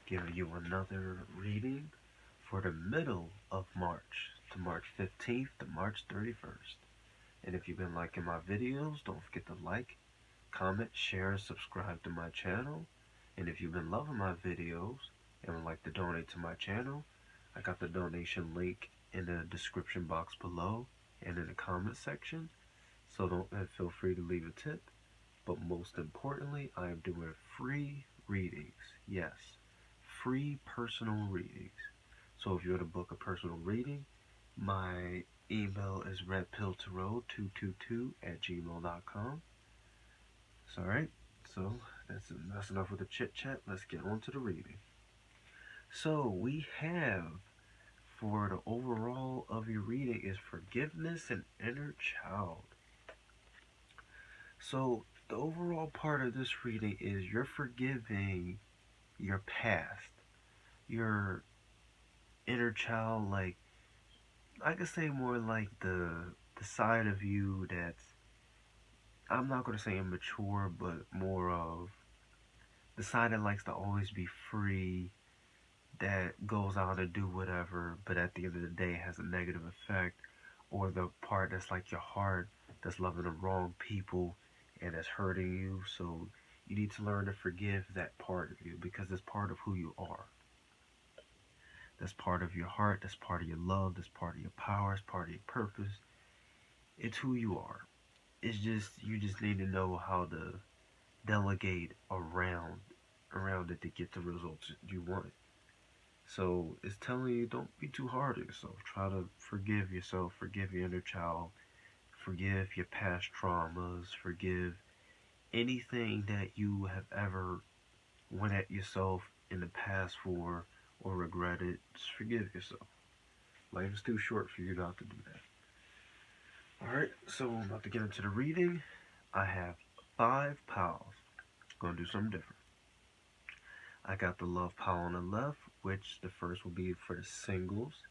giving you another reading for the middle of March, to March 15th to March 31st. And if you've been liking my videos, don't forget to like, comment, share, and subscribe to my channel. And if you've been loving my videos and would like to donate to my channel, I got the donation link in the description box below and in the comment section. So don't feel free to leave a tip. But most importantly, I am doing free readings. Yes, free personal readings. So if you want to book a personal reading, my email is redpilltarot222@gmail.com. So alright, so that's enough with the chit chat. Let's get on to the reading. So we have, for the overall of your reading, is forgiveness and inner child. So the overall part of this reading is you're forgiving your past, your inner child. Like, I could say more like the side of you that's, I'm not going to say immature, but more of the side that likes to always be free, that goes out to do whatever, but at the end of the day has a negative effect. Or the part that's like your heart, that's loving the wrong people and that's hurting you. So you need to learn to forgive that part of you, because it's part of who you are. That's part of your heart, that's part of your love, that's part of your power, it's part of your purpose. It's who you are. It's just, you just need to know how to delegate around it to get the results you want. So it's telling you, don't be too hard on yourself. Try to forgive yourself, forgive your inner child, forgive your past traumas, forgive anything that you have ever went at yourself in the past for or regretted. Just forgive yourself. Life is too short for you not to do that. Alright, so I'm about to get into the reading. I have 5 piles. Gonna do something different. I got the love pile on the left, which the first will be for the singles,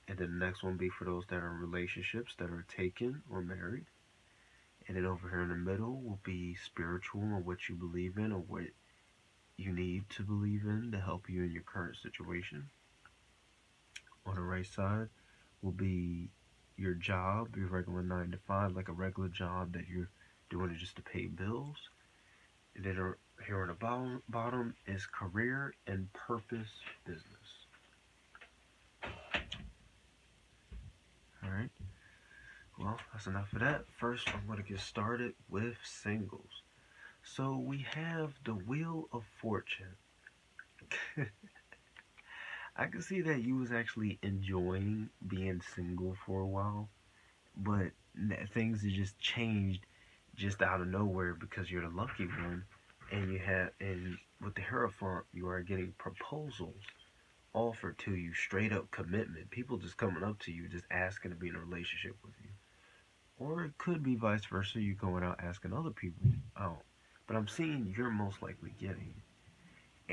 and then the next one will be for those that are in relationships, that are taken or married. And then over here in the middle will be spiritual, or what you believe in, or what you need to believe in to help you in your current situation. On the right side will be your job, your regular 9 to 5, like a regular job that you're doing it just to pay bills. And then here on the bottom is career and purpose business. Alright, well, that's enough of that. First, I'm going to get started with singles. So we have the Wheel of Fortune. I can see that you was actually enjoying being single for a while, but things have just changed just out of nowhere because you're the lucky one, and with the Hierophant, you are getting proposals offered to you, straight up commitment. People just coming up to you, just asking to be in a relationship with you. Or it could be vice versa, you going out asking other people out. But I'm seeing you're most likely getting it.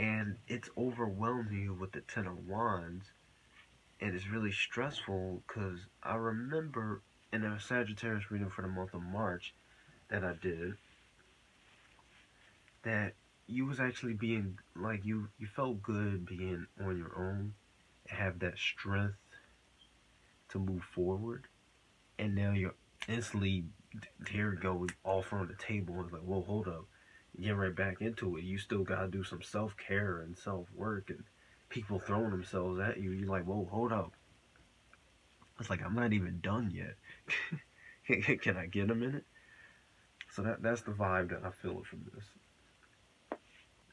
And it's overwhelming you with the Ten of Wands, and it's really stressful because I remember in a Sagittarius reading for the month of March that I did, that you was actually being, like, you felt good being on your own and have that strength to move forward. And now you're instantly, here we go, off on the table. It's like, whoa, hold up, get right back into it. You still gotta do some self-care and self-work, and people throwing themselves at you. You're like, whoa, hold up. It's like, I'm not even done yet. Can I get a minute? So that's the vibe that I feel from this.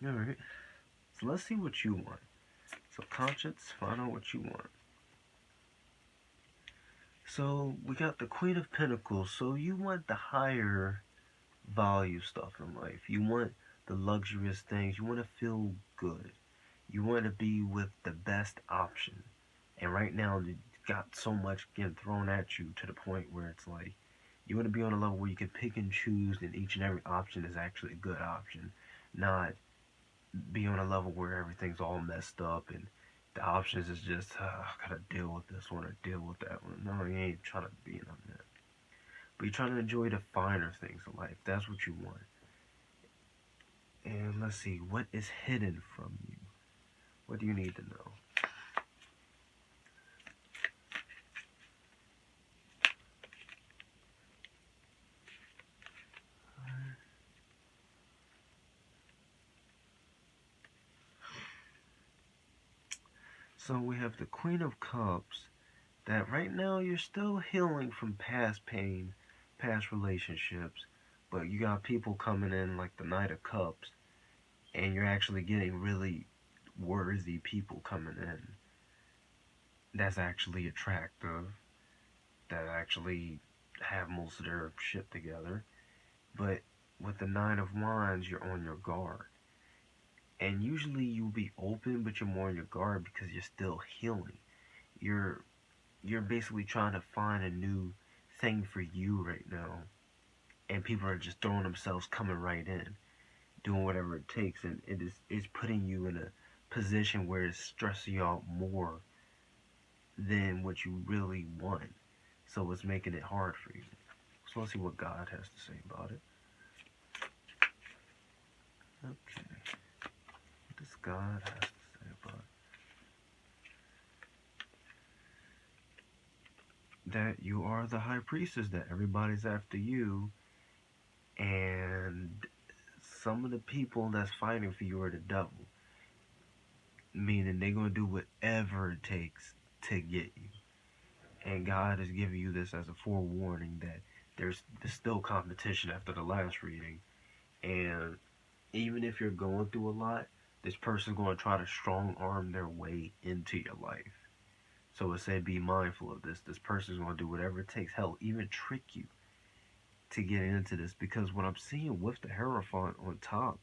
Alright, so let's see what you want. So conscience, find out what you want. So we got the Queen of Pentacles. So you want the higher value stuff in life. You want the luxurious things. You want to feel good. You want to be with the best option. And right now, you got so much getting thrown at you to the point where it's like, you want to be on a level where you can pick and choose, and each and every option is actually a good option. Not be on a level where everything's all messed up and the options is just, I gotta deal with this one or deal with that one. No, you ain't trying to be on that. But you're trying to enjoy the finer things in life. That's what you want. And let's see, what is hidden from you? What do you need to know? So we have the Queen of Cups, that right now you're still healing from past pain, past relationships, but you got people coming in like the Knight of Cups, and you're actually getting really worthy people coming in that's actually attractive, that actually have most of their shit together. But with the Nine of Wands, you're on your guard. And usually you'll be open, but you're more on your guard because you're still healing. You're you're basically trying to find a new thing for you right now. And people are just throwing themselves coming right in, doing whatever it takes, and it's putting you in a position where it's stressing you out more than what you really want. So it's making it hard for you. So let's see what God has to say about it. Okay. What does God has to say about it? That you are the high priestess, that everybody's after you, and some of the people that's fighting for you are the devil. Meaning they're going to do whatever it takes to get you. And God is giving you this as a forewarning that there's still competition after the last reading. And even if you're going through a lot, this person's going to try to strong arm their way into your life. So it said be mindful of this. This person's going to do whatever it takes. Hell, even trick you to get into this. Because what I'm seeing with the Hierophant on top,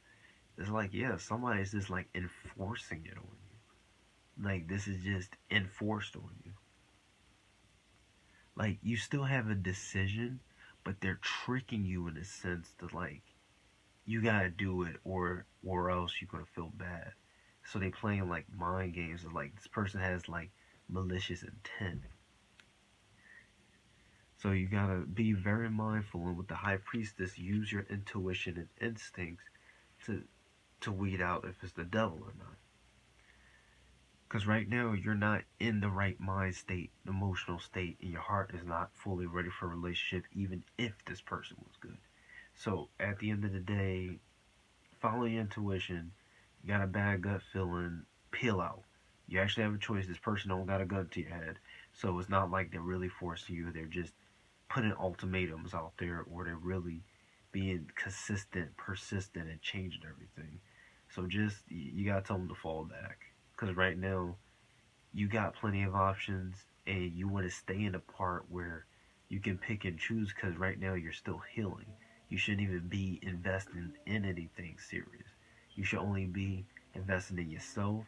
it's like, yeah, somebody's just like enforcing it on you. Like, this is just enforced on you. Like, you still have a decision, but they're tricking you in a sense to, like, you gotta do it or else you're gonna feel bad. So they playing like mind games of like this person has like malicious intent. So you gotta be very mindful, and with the High Priestess, use your intuition and instincts to weed out if it's the devil or not. Because right now you're not in the right mind state, emotional state, and your heart is not fully ready for a relationship, even if this person was good. So at the end of the day, follow your intuition. You got a bad gut feeling, peel out. You actually have a choice. This person don't got a gun to your head. So it's not like they're really forcing you. They're just putting ultimatums out there, or they're really being consistent, persistent, and changing everything. So just, you got to tell them to fall back. Because right now, you got plenty of options, and you want to stay in a part where you can pick and choose, because right now you're still healing. You shouldn't even be investing in anything serious. You should only be investing in yourself,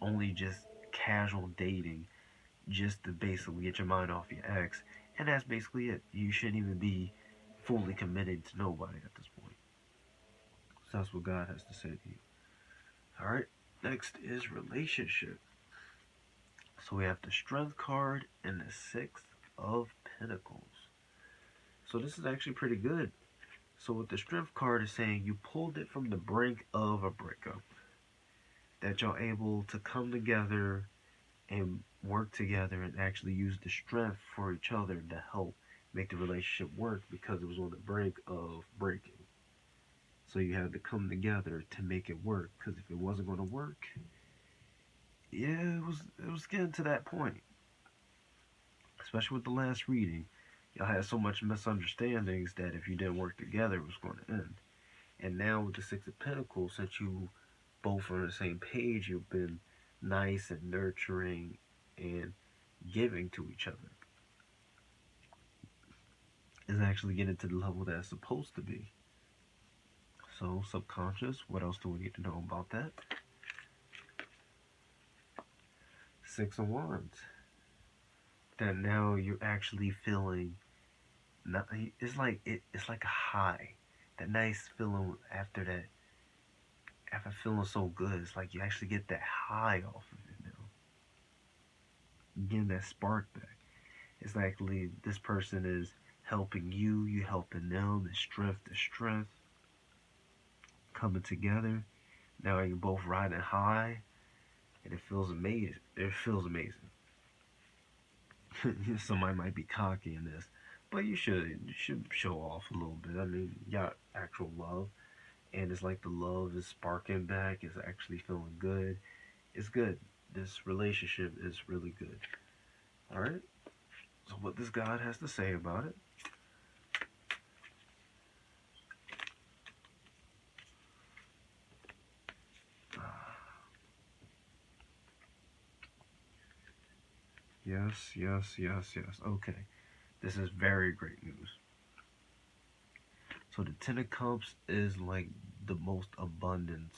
only just casual dating, just to basically get your mind off your ex, and that's basically it. You shouldn't even be fully committed to nobody at this point. So that's what God has to say to you. Alright, next is relationship. So we have the Strength card and the Six of Pentacles. So this is actually pretty good. So what the Strength card is saying, you pulled it from the brink of a breakup. That y'all able to come together and work together and actually use the strength for each other to help make the relationship work, because it was on the brink of breaking. So you had to come together to make it work, because if it wasn't going to work, yeah, it was getting to that point. Especially with the last reading, y'all had so much misunderstandings that if you didn't work together, it was going to end. And now with the Six of Pentacles, since you both on the same page, you've been nice and nurturing and giving to each other. It's actually getting to the level that it's supposed to be. So, subconscious, what else do we need to know about that? Six of Wands. That now you're actually feeling, not, it's like it's like a high. That nice feeling after that, after feeling so good, it's like you actually get that high off of it now. Getting that spark back. It's actually, this person is helping you, you helping them, the strength to strength coming together. Now you're both riding high, and it feels amazing. It feels amazing. Somebody might be cocky in this, but you should show off a little bit. I mean, you got actual love, and it's like the love is sparking back. It's actually feeling good. It's good. This relationship is really good. All right. So what this God has to say about it? Yes, yes, yes, yes. Okay. This is very great news. So the Ten of Cups is like the most abundance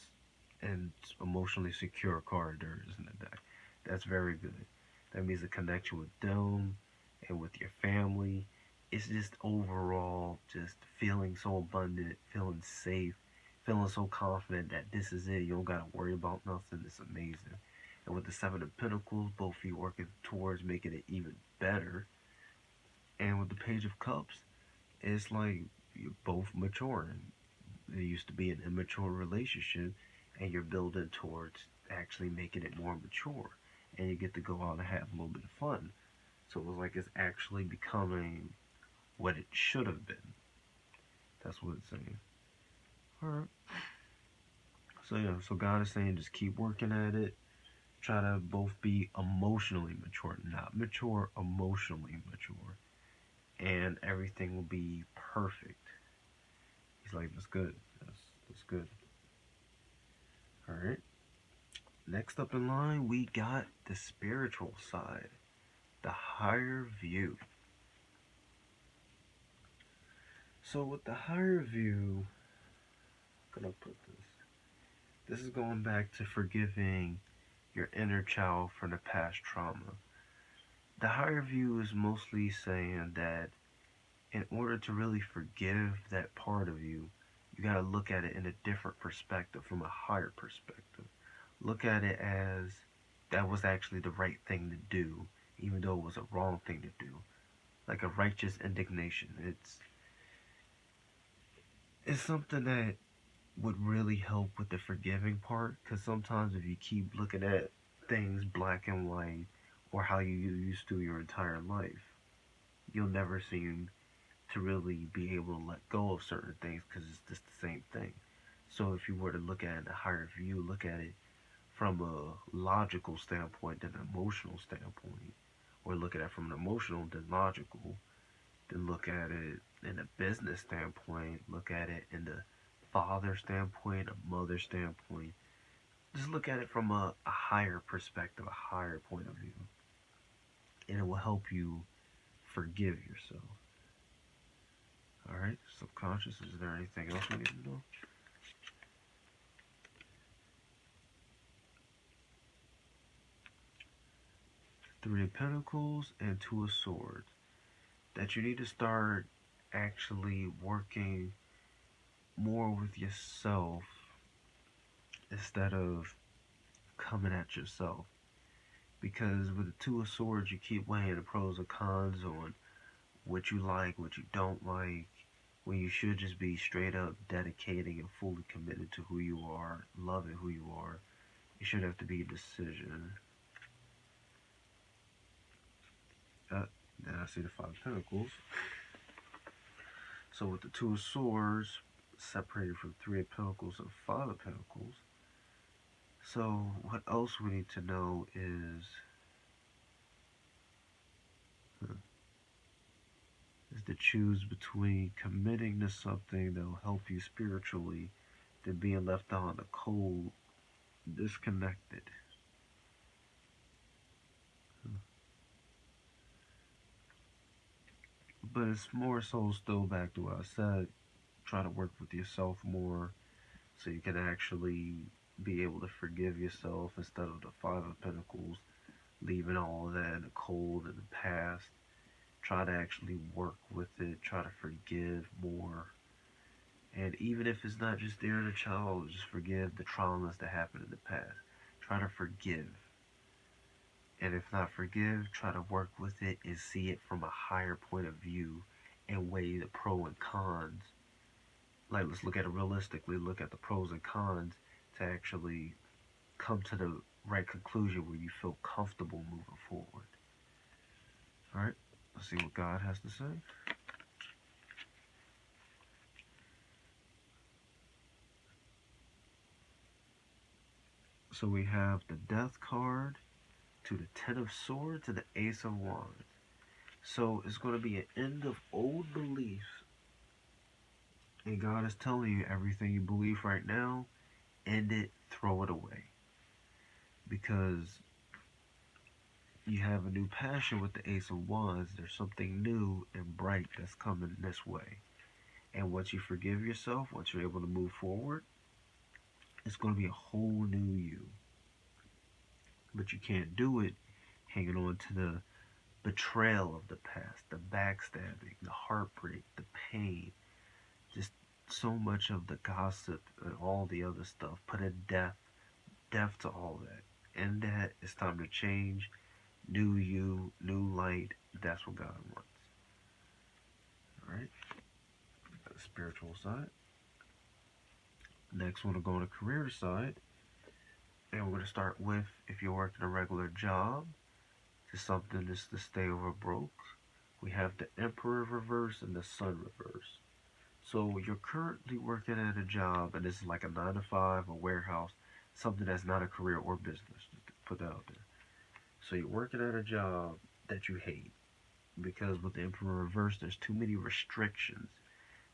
and emotionally secure card there is in the deck. That's very good. That means a connection with them and with your family. It's just overall just feeling so abundant, feeling safe, feeling so confident that this is it. You don't gotta worry about nothing. It's amazing. And with the Seven of Pentacles, both of you working towards making it even better. And with the Page of Cups, it's like you're both maturing. There used to be an immature relationship, and you're building towards actually making it more mature. And you get to go out and have a little bit of fun. So it was like it's actually becoming what it should have been. That's what it's saying. Alright. So yeah, so God is saying just keep working at it. Try to both be emotionally mature, not mature, emotionally mature. And everything will be perfect. He's like, that's good. That's good. Alright. Next up in line, we got the spiritual side, the higher view. So with the higher view, I'm gonna put this. This is going back to forgiving your inner child from the past trauma. The higher view is mostly saying that in order to really forgive that part of you, you gotta look at it in a different perspective, from a higher perspective. Look at it as that was actually the right thing to do, even though it was a wrong thing to do. Like a righteous indignation. It's something that would really help with the forgiving part, because sometimes if you keep looking at things black and white or how you used to your entire life, you'll never seem to really be able to let go of certain things because it's just the same thing. So if you were to look at it in a higher view, look at it from a logical standpoint than an emotional standpoint, or look at it from an emotional than logical, then look at it in a business standpoint, look at it in the father standpoint, a mother standpoint. Just look at it from a higher perspective, a higher point of view, and it will help you forgive yourself. All right, subconscious. Is there anything else we need to know? Three of Pentacles and Two of Swords. That you need to start actually working more with yourself instead of coming at yourself. Because with the Two of Swords, you keep weighing the pros and cons on what you like, what you don't like, when you should just be straight up dedicating and fully committed to who you are, loving who you are. It should have to be a decision. Then I see the Five of Pentacles. So with the Two of Swords separated from Three of Pentacles and Five of Pentacles. So what else we need to know is to choose between committing to something that will help you spiritually than being left out in the cold, disconnected. But it's more so still back to what I said. Try to work with yourself more so you can actually be able to forgive yourself instead of the Five of Pentacles, leaving all of that in the cold in the past. Try to actually work with it, try to forgive more. And even if it's not just the inner child, just forgive the traumas that happened in the past. Try to forgive. And if not forgive, try to work with it and see it from a higher point of view and weigh the pros and cons. Like, let's look at it realistically, look at the pros and cons to actually come to the right conclusion where you feel comfortable moving forward. All right, let's see what God has to say. So we have the Death card to the Ten of Swords to the Ace of Wands. So it's going to be an end of old beliefs. And God is telling you everything you believe right now, end it, throw it away. Because you have a new passion with the Ace of Wands. There's something new and bright that's coming this way. And once you forgive yourself, once you're able to move forward, it's going to be a whole new you. But you can't do it hanging on to the betrayal of the past, the backstabbing, the heartbreak, the pain, just so much of the gossip and all the other stuff. Put a death to all that. And that it's time to change, new you, new light. That's what God wants. All right, the spiritual side. Next, we're gonna go on the career side, and we're gonna start with if you're working a regular job, to something that's to stay over broke. We have the Emperor reverse and the Sun reverse. So you're currently working at a job, and this is like a 9 to 5, a warehouse, something that's not a career or business. Just to put that out there. So you're working at a job that you hate because with the Emperor reverse, there's too many restrictions.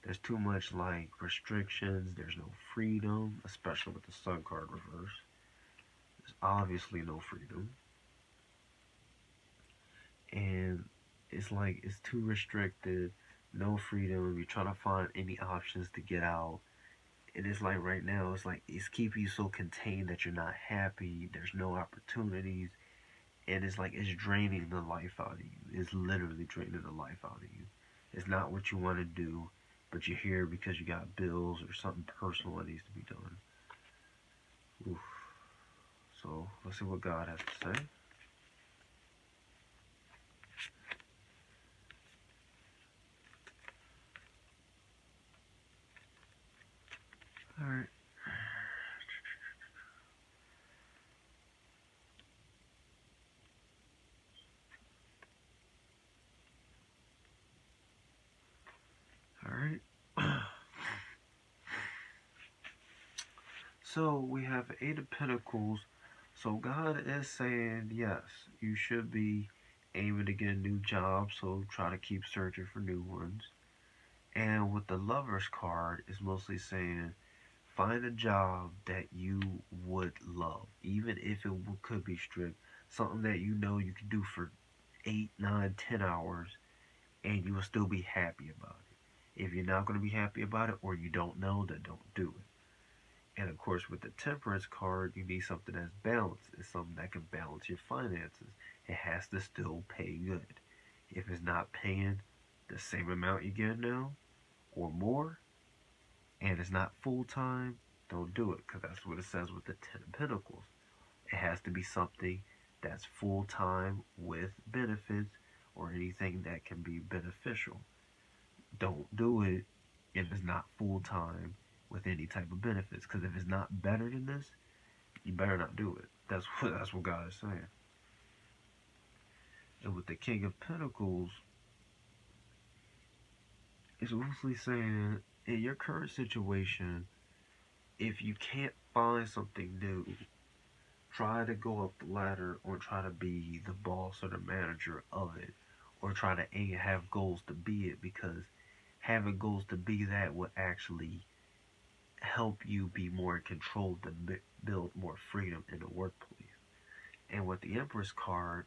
There's too much like restrictions. There's no freedom, especially with the Sun card reverse. There's obviously no freedom, and it's like it's too restricted. No freedom. You're trying to find any options to get out. And it's like right now, it's like it's keeping you so contained that you're not happy. There's no opportunities, and it's like it's draining the life out of you. It's literally draining the life out of you. It's not what you want to do, but you're here because you got bills or something personal that needs to be done. Oof. So let's see what God has to say. All right. All right. So we have Eight of Pentacles. So God is saying, yes, you should be aiming to get a new job, so try to keep searching for new ones. And with the Lovers card, it's mostly saying, find a job that you would love, even if it could be strict, something that you know you can do for 8, 9, 10 hours, and you will still be happy about it. If you're not going to be happy about it, or you don't know, then don't do it. And of course, with the Temperance card, you need something that's balanced. It's something that can balance your finances. It has to still pay good. If it's not paying the same amount you get now or more, and it's not full time, don't do it, because that's what it says with the Ten of Pentacles. It has to be something that's full time with benefits or anything that can be beneficial. Don't do it if it's not full time with any type of benefits. Because if it's not better than this, you better not do it. That's what God is saying. And with the King of Pentacles, it's mostly saying in your current situation, if you can't find something new, try to go up the ladder or try to be the boss or the manager of it, or try to have goals to be it, because having goals to be that will actually help you be more in control to build more freedom in the workplace. And with the Empress card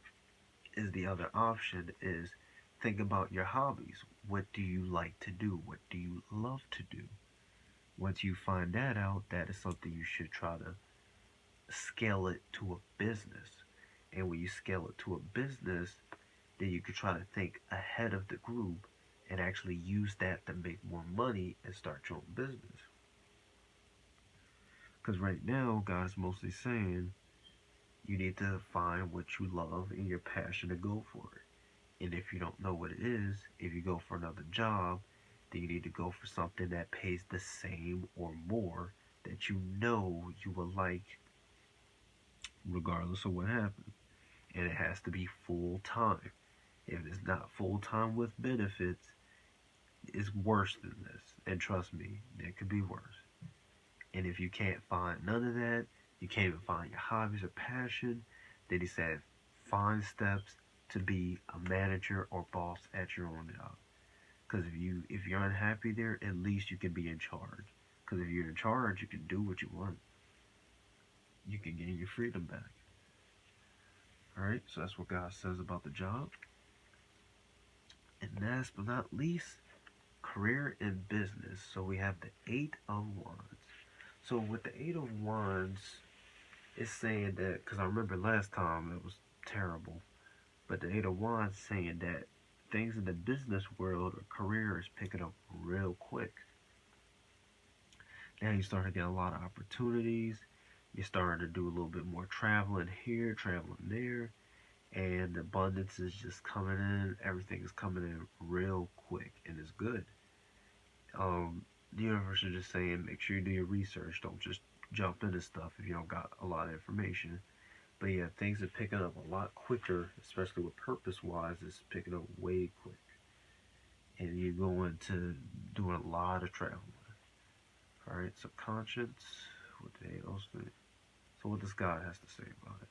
is the other option is think about your hobbies. What do you like to do? What do you love to do? Once you find that out, that is something you should try to scale it to a business. And when you scale it to a business, then you could try to think ahead of the group and actually use that to make more money and start your own business. Because right now, God is mostly saying you need to find what you love and your passion to go for it. And if you don't know what it is, if you go for another job, then you need to go for something that pays the same or more that you know you will like regardless of what happens. And it has to be full time. If it's not full time with benefits, it's worse than this. And trust me, it could be worse. And if you can't find none of that, you can't even find your hobbies or passion, then he said find steps to be a manager or boss at your own job. Because if you're unhappy there, at least you can be in charge. Because if you're in charge, you can do what you want. You can gain your freedom back. All right, so that's what God says about the job. And last but not least, career and business. So we have the Eight of Wands. So with the Eight of Wands, it's saying that, because I remember last time it was terrible, but the Eight of Wands saying that things in the business world or career is picking up real quick. Now you start to get a lot of opportunities. You're starting to do a little bit more traveling here, traveling there, and the abundance is just coming in. Everything is coming in real quick, and it's good. The universe is just saying, make sure you do your research. Don't just jump into stuff if you don't got a lot of information. But yeah, things are picking up a lot quicker, especially with purpose-wise. It's picking up way quick, and you're going to doing a lot of traveling. All right, subconscious. What they else do? So what does God has to say about it?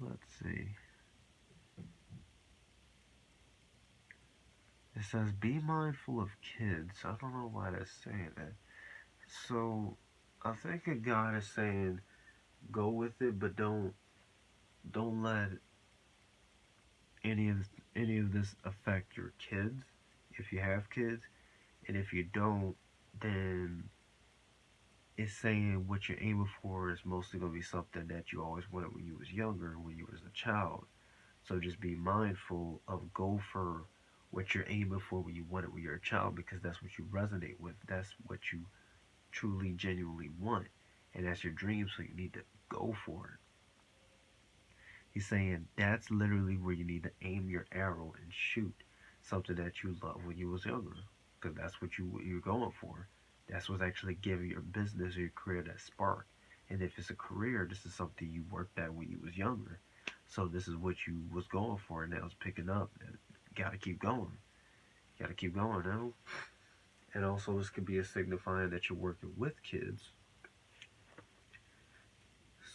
Let's see. It says, be mindful of kids. I don't know why that's saying that. So I think a God is saying, go with it, but don't let any of this affect your kids if you have kids, and if you don't, then it's saying what you're aiming for is mostly going to be something that you always wanted when you was younger, when you was a child. So just be mindful of go for what you're aiming for when you want it when you're a child, because that's what you resonate with. That's what you truly, genuinely want. And that's your dream, so you need to go for it. He's saying that's literally where you need to aim your arrow and shoot something that you loved when you was younger, because that's what you're going for. That's what's actually giving your business or your career that spark. And if it's a career, this is something you worked at when you was younger. So this is what you was going for, and now it's picking up. And you gotta keep going. You gotta keep going now. And also, this could be a signifying that you're working with kids.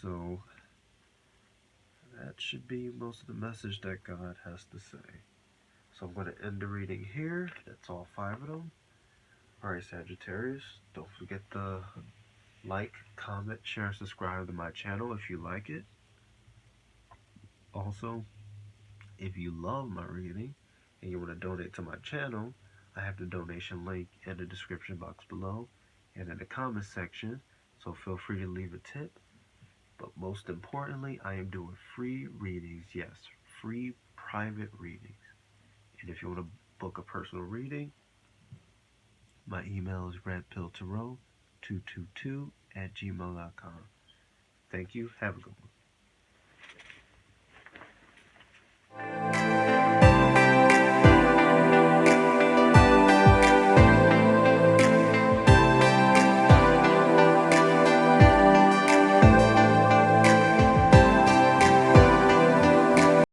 So that should be most of the message that God has to say. So I'm going to end the reading here. That's all 5 of them. Alright, Sagittarius, don't forget to like, comment, share, and subscribe to my channel if you like it. Also, if you love my reading and you want to donate to my channel, I have the donation link in the description box below and in the comment section, so feel free to leave a tip. But most importantly, I am doing free readings. Yes, free private readings. And if you want to book a personal reading, my email is redpilltarot222@gmail.com. Thank you. Have a good one.